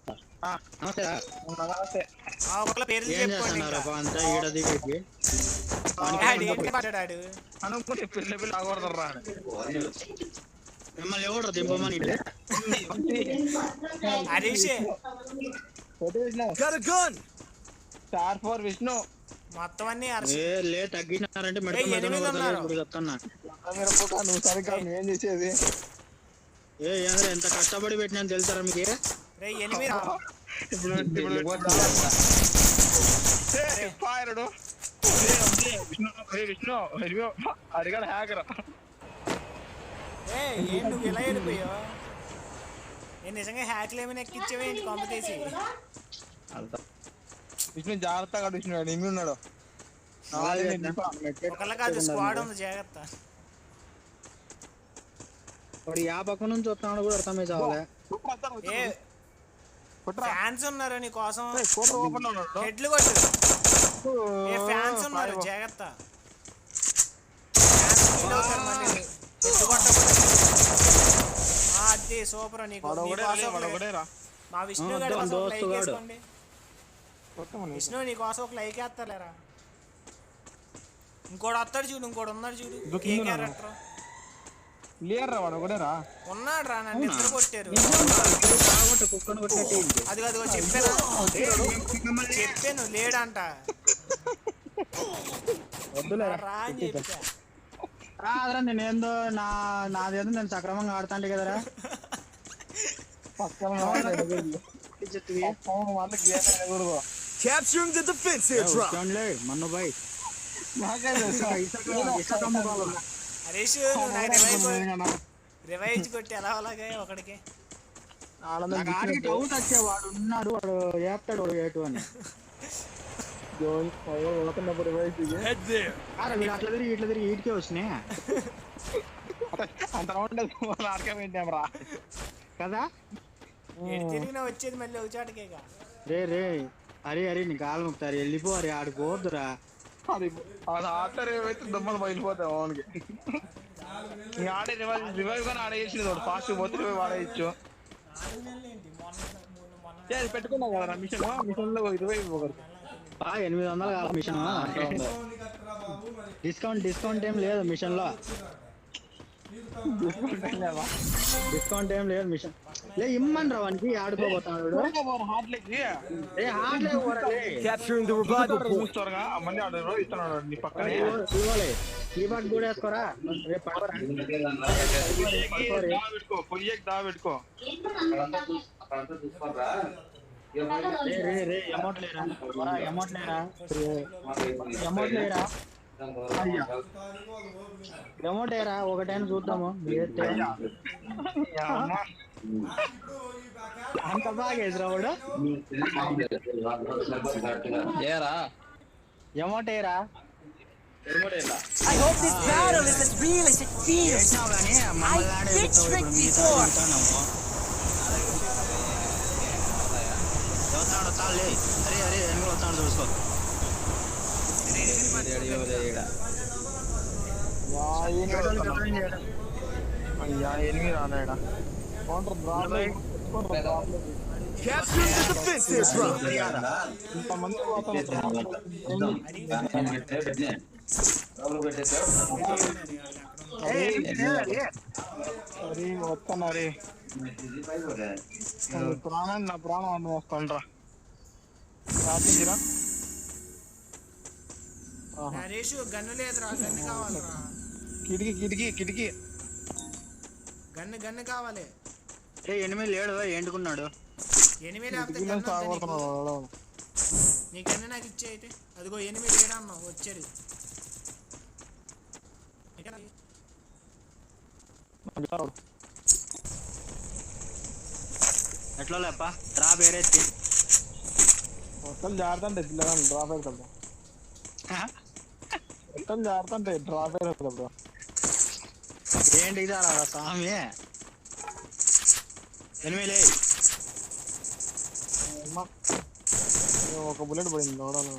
నమస్తే రా. నమస్తే. ఒకళ్ళ పేర్లు ఏం చెప్పుకోండి చేస్తున్నారు ఇంకా. అంతా ఈడ దిగి ఏంటి మాట్లాడాడు అనుకుంటే పిల్ల పిల్ల ఆగొడతారా మిమ్మల్ని ఎవరు దింపమని హరీష్ స్టార్ ఫోర్ విష్ణు మొత్తం అన్ని హర్ష. లే తగ్గినారంటే మెడత మెడను ఎనిమిది కొడతారు ఉన్నారు. ఇప్పుడు చెప్తున్నా. నువ్వు సరిగ్గా ఏం చేసేది ఏంద్ర ఎంత కష్టపడి పెట్టినా తెలుసారా మీకు? రే 8 ఇప్పుడు ఫైర్ విష్ణు అడిగాడు హ్యాకర్. ఏం నువ్వు ఇలా వెళ్ళిపోయావు? నేను నిజంగా హ్యాక్లు ఏమైనా ఎక్కించావేంటి కొంప తీసి? విష్ణు జాగ్రత్తగా విష్ణు ఏమి ఉన్నాడు ఒకళ్ళ కాదు స్క్వాడ్ ఉంది జాగ్రత్త. వాడు యా పక్క నుంచి వస్తున్నాడు కూడా అర్థమై చావలే. ఫ్యాన్స్ ఉన్నారు నీ కోసం. హెడ్లు కొట్టు. ఫ్యాన్స్ ఉన్నారు జాగ్రత్త. అది సూపర్. నీకు మా విష్ణు గారి కోసం ఒక లైక్ వేసుకోండి. విష్ణు నీ కోసం ఒక లైక్ వేస్తాలేరా. ఇంకోటి వస్తాడు చూడు, ఇంకోటి ఉన్నాడు చూడు. ఏ క్యారెక్టర్ ఉన్నాడు రా, నన్ను ఇద్దరు కొట్టారు. అది అదిగో చెప్పాను లేడంట. రా అని చెప్పా. రాదురా నేనేందో నాదేదో నేను సక్రమంగా ఆడుతాంటే కదరా. మన్ను బాయ్ హరీష్ నువ్వు నాకు రివైజ్ కొట్టి ఎలా అలాగే ఒకడికి డౌట్ వచ్చే వాడు ఉన్నాడు, వాడు ఏపుతాడు వాడు ఏటు అని. అట్లా తిరిగి ఇట్లా తిరిగి ఈటికే వచ్చినాయి అంత ఆడకేమరా కదా. తిరిగినా వచ్చేది మళ్ళీ ఒక చాటకేగా. రే రే అరే అరే నీ కాలు ముక్తారు వెళ్ళిపో. అరే ఆడిపోద్దురా. అది ఆడతారు ఏమైతే దమ్మలు బయలుపోతాయి అవునికి. ఆడే రివైవ్ కానీ ఆడేసి ఫాస్ట్ పోతే రివైవ్ ఆడేయచ్చు. పెట్టుకున్నావు కదా మిషన్ లో రివైవ్ ఇవ్వకూడదు. 800 కాదు మిషన్. డిస్కౌంట్ ఏం లేదు మిషన్ లో. డిస్కౌంట్ ఏం లేదు మిషన్ లే. ఇమ్మని రా వానికి ఆడుకోబోతున్నాడు. కీబార్డ్ కూడా వేసుకోరా. పెట్టుకో అమౌంట్ లేరా ఒకటైనా చూద్దాము. అంత బాగా వేసిరావాడు. అమౌంట్ ఏరా. I hope this battle is as real as it feels. I've been tricked before. అరే అరే వెనుక వస్తాడు చూసుకో. అయ్యా ఎనిమిది రానాయడా ఇంతమంది వస్తానరే. ప్రాణాన్ని నా ప్రాణం అన్న వస్తానరా. రాత్రిరా గన్ను లేదురా. గన్ను కావాలరా. కిటికీ గన్ను కావాలి. 8 లేడు ఏంటుకున్నాడు. 8 లేకపోతే నీ గన్ను నాకు ఇచ్చే అయితే. అదిగో 8 లేడమ్మా వచ్చాడు. ఎట్లా లేప డ్రా పేరెత్తి మొత్తం జారుతుంటే డ్రాప్ అవుతుంది. మొత్తం జారుతుంటే డ్రాప్ అవుతుంది. ఏంటి ఇదారా స్వామి. 8 ఒక బుల్లెట్ పోయింది చూడాలి.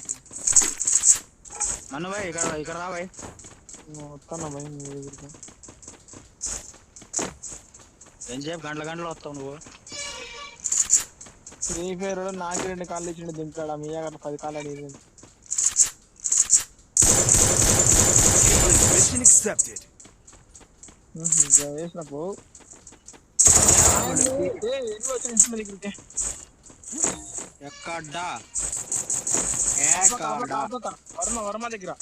మన్ను భాయ్ ఇక్కడ రా భాయ్. వస్తాను భయ్ మీ దగ్గరికి. ఎంతసేపు గంటల వస్తావు నువ్వు. ఫ్రీ ఫైర్ నాకు 2 కాళ్ళు ఇచ్చిండు దింపాడు మీ అక్కడ 10 కాళ్ళు అడిగింది Mission accepted. వేసిన పో ఎక్కడ్డా వర్మ దగ్గర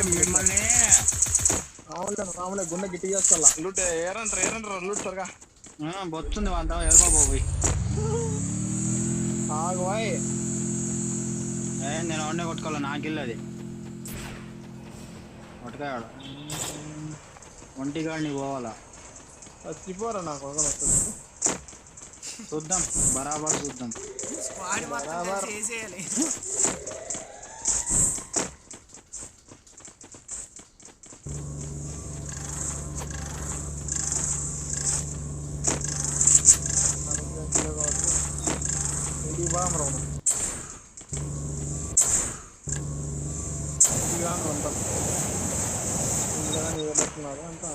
మిమ్మల్ని మామూలే గుండె గిట్టి చేస్తా లూట్ ఏరంటారు లూట్ త్వరగా బొచ్చుంది అంతా వెళ్ళిపోయి ఆగువాయ్ నేను వండే కొట్టుకోవాలి నాకు ఇల్లు అది కొట్టుకాడు ఒంటిగాడిని పోవాలా చచ్చిపోరా నాకు చూద్దాం బరాబర్ చూద్దాం స్క్వాడ్ మొత్తం చేసేయాలి అంతా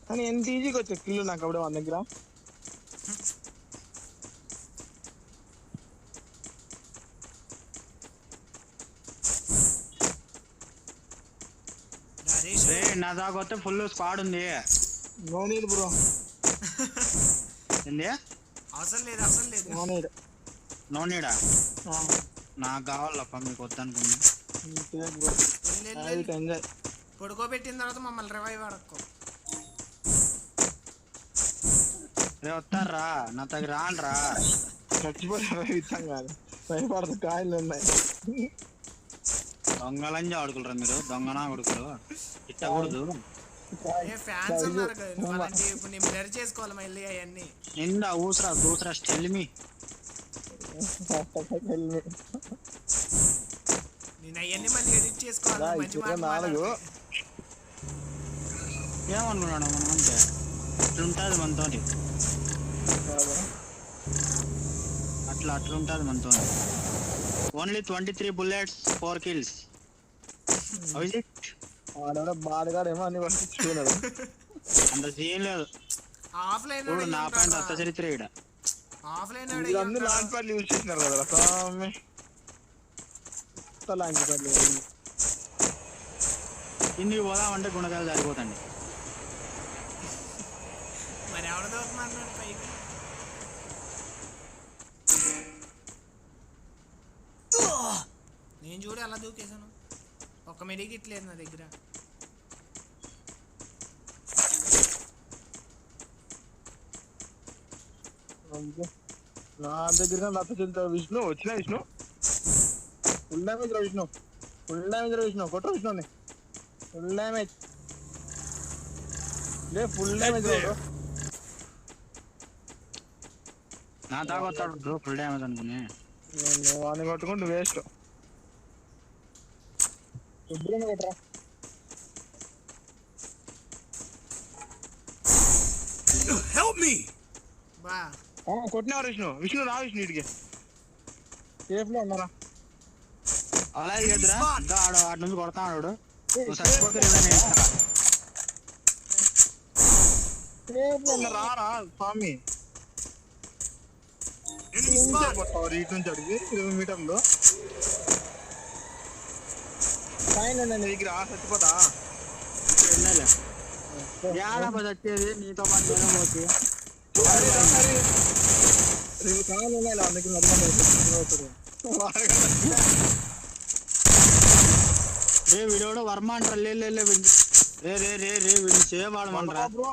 కానీ ఎంత ఈజీగా వచ్చే కిల్లు నాకు అప్పుడే మన దగ్గర నా దాకా వస్తే ఫుల్ స్క్వాడ్ ఉంది నో నీడ్ బ్రో ఏంది అవసరం లేదు నో నీడ్ నో నీడా నాకు కావాలప్ప మీకు వద్దనుకున్నా ఎంజాయ్ పడుకోబెట్టిన తర్వాత మమ్మల్ని రివైవ్ అడక్కో రే వస్తారా నా దగ్గర రానరా చచ్చిపోతారా ఇచ్చాం కాదు భయపడదు కాయలు ఉన్నాయి దొంగలని ఆడుకుంటారా మీరు దొంగనా కొడుకులు ఇట్టకూడదు ఫ్యాన్స్ ఉన్నారు కదా నువ్వు అలాంటి ఇప్పుడు నేను బ్లర్ చేసుకోవాలి మళ్ళీ అవన్నీ నిండా దూసరా టెల్ మీ నేను అవన్నీ మళ్ళీ ఎడిట్ చేసుకోవాలి మంచి మాట నాలుగు ఏమనుకున్నాడు మనం అంటే అట్లుంటుంది మనతో అట్లుంటుంది మనతో ఓన్లీ 23 bullets 4 kills వాడు బాడగాడేమో అన్ని పంపించుకున్నాడు అంత సీన్ లేదు ఆఫ్లైన్ చూడు నా పాయింట్ అత్త చరిత్ర ఇక్కడ ఆఫ్లైన్ అన్ని లాంచ్ ప్యాడ్లు యూజ్ చేసినారు కదా స్వామి లాంచ్ ప్యాడ్లు ఇంటికి పోదామంటే గుణకాలు సరిపోతండి మరి ఎవడ దూరమన్నాడు పైకి నేను చూడు అలా దూకేసాను ఒక్క మెడికిట్ లేదు నా దగ్గర నా దగ్గర లత చెల్తాడు విష్ణు వచ్చిన విష్ణు ఫుల్ డ్యామేజ్ రా విష్ణు కొట్ట విష్ణుని ఫుల్ డ్యామేజ్ ఫుల్ డ్యామేజ్ నా దాకా వస్తాడు ఫుల్ డ్యామేజ్ అనుకుని వాడిని కొట్టుకుంటూ వేస్ట్ శుభ్రంగా కొట్టరా Help me! బా కొట్టినవారు విష్ణు రా విష్ణు ఇటుకి సేఫ్ లో ఉన్నారా అలాగే చేద్దురా ఆడు వాటి నుంచి కొడతాడు నువ్వు చచ్చిపోతే నేను సేఫ్ లో ఉన్నా రారా స్వామి ఇటు నుంచి అడిగి 20 మీటర్లు పైన దగ్గర చచ్చిపోతా వచ్చేది నీతో పాటు పోతే కావాలి ఉన్నాయి అందుకే రే వీడు వర్మ అంటారు రే వీడిని చేయవాడమంటారా బ్రో